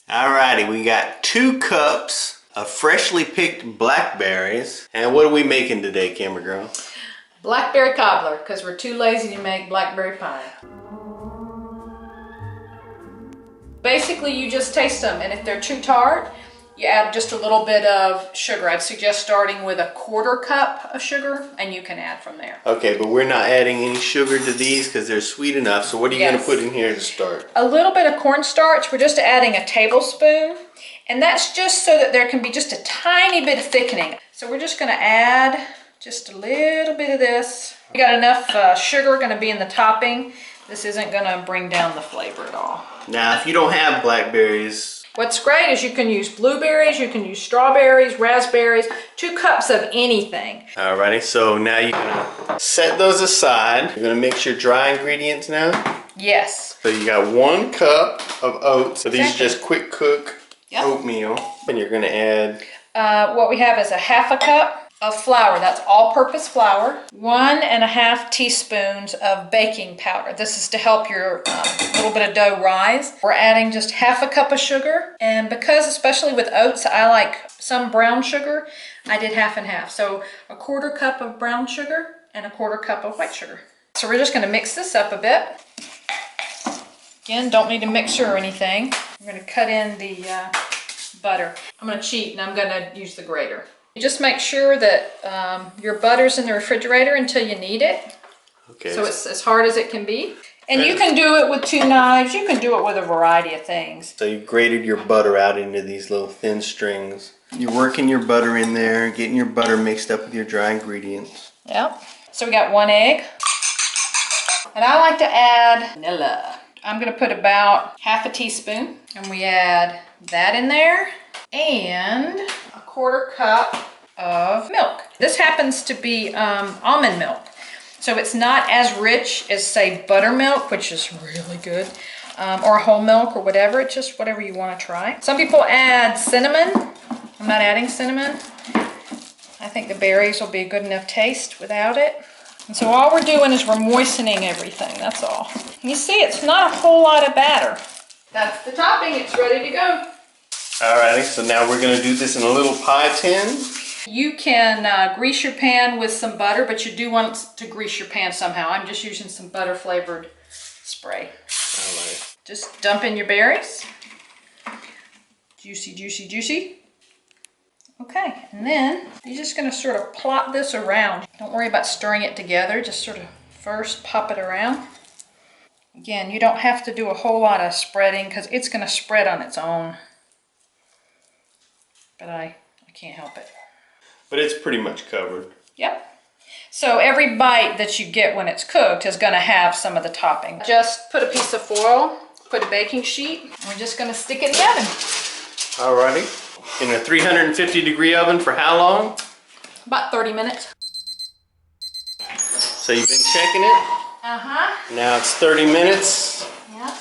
Alrighty, we got 2 cups of freshly picked blackberries. And what are we making today, Camera Girl? Blackberry cobbler, because we're too lazy to make blackberry pie. Basically, you just taste them, and if they're too tart, you add just a little bit of sugar. I'd suggest starting with a 1/4 cup of sugar, and you can add from there. Okay, but we're not adding any sugar to these because they're sweet enough. So what are you going to put in here to start? A little bit of cornstarch. We're just adding a tablespoon, and that's just so that there can be just a tiny bit of thickening. So we're just going to add just a little bit of this. We got enough sugar going to be in the topping. This isn't going to bring down the flavor at all. Now, if you don't have blackberries, what's great is you can use blueberries, you can use strawberries, raspberries, 2 cups of anything. Alrighty, so now you're gonna set those aside. You're gonna mix your dry ingredients now? Yes. So you got 1 cup of oats. So these are just quick cook oatmeal. And you're gonna add? What we have is a 1/2 cup of flour. That's all-purpose flour. 1½ teaspoons of baking powder. This is to help your little bit of dough rise. We're adding just 1/2 cup of sugar. And because, especially with oats, I like some brown sugar, I did 1/2 and 1/2. So a 1/4 cup of brown sugar and a 1/4 cup of white sugar. So we're just gonna mix this up a bit. Again, don't need a mixer or anything. I'm gonna cut in the butter. I'm gonna cheat and I'm gonna use the grater. Just make sure that your butter's in the refrigerator until you need it. Okay. So it's as hard as it can be. And you can do it with 2 knives. You can do it with a variety of things. So you grated your butter out into these little thin strings. You're working your butter in there, getting your butter mixed up with your dry ingredients. Yep. So we got 1 egg. And I like to add vanilla. I'm gonna put about 1/2 teaspoon. And we add that in there. And a 1/4 cup of milk. This happens to be almond milk. So it's not as rich as, say, buttermilk, which is really good, or whole milk or whatever. It's just whatever you want to try. Some people add cinnamon. I'm not adding cinnamon. I think the berries will be a good enough taste without it. And so all we're doing is we're moistening everything, that's all. And you see, it's not a whole lot of batter. That's the topping, it's ready to go. Alrighty, so now we're gonna do this in a little pie tin. You can grease your pan with some butter, but you do want to grease your pan somehow. I'm just using some butter flavored spray. Alright. Just dump in your berries. Juicy, juicy, juicy. Okay, and then you're just gonna sort of plot this around. Don't worry about stirring it together, just sort of first pop it around. Again, you don't have to do a whole lot of spreading because it's gonna spread on its own. But I can't help it. But it's pretty much covered. Yep. So every bite that you get when it's cooked is gonna have some of the topping. Just put a piece of foil, put a baking sheet, and we're just gonna stick it in the oven. Alrighty. In a 350-degree oven for how long? About 30 minutes. So you've been checking it? Uh-huh. Now it's 30 minutes. Yep.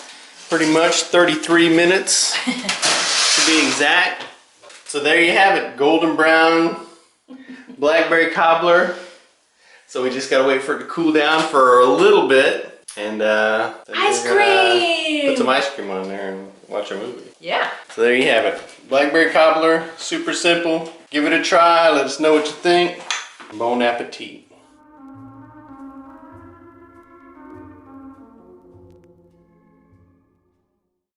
Pretty much 33 minutes to be exact. So there you have it, golden brown blackberry cobbler. So we just gotta wait for it to cool down for a little bit. And ice cream! Put some ice cream on there and watch a movie. Yeah. So there you have it. Blackberry cobbler, super simple. Give it a try, let us know what you think. Bon appetit.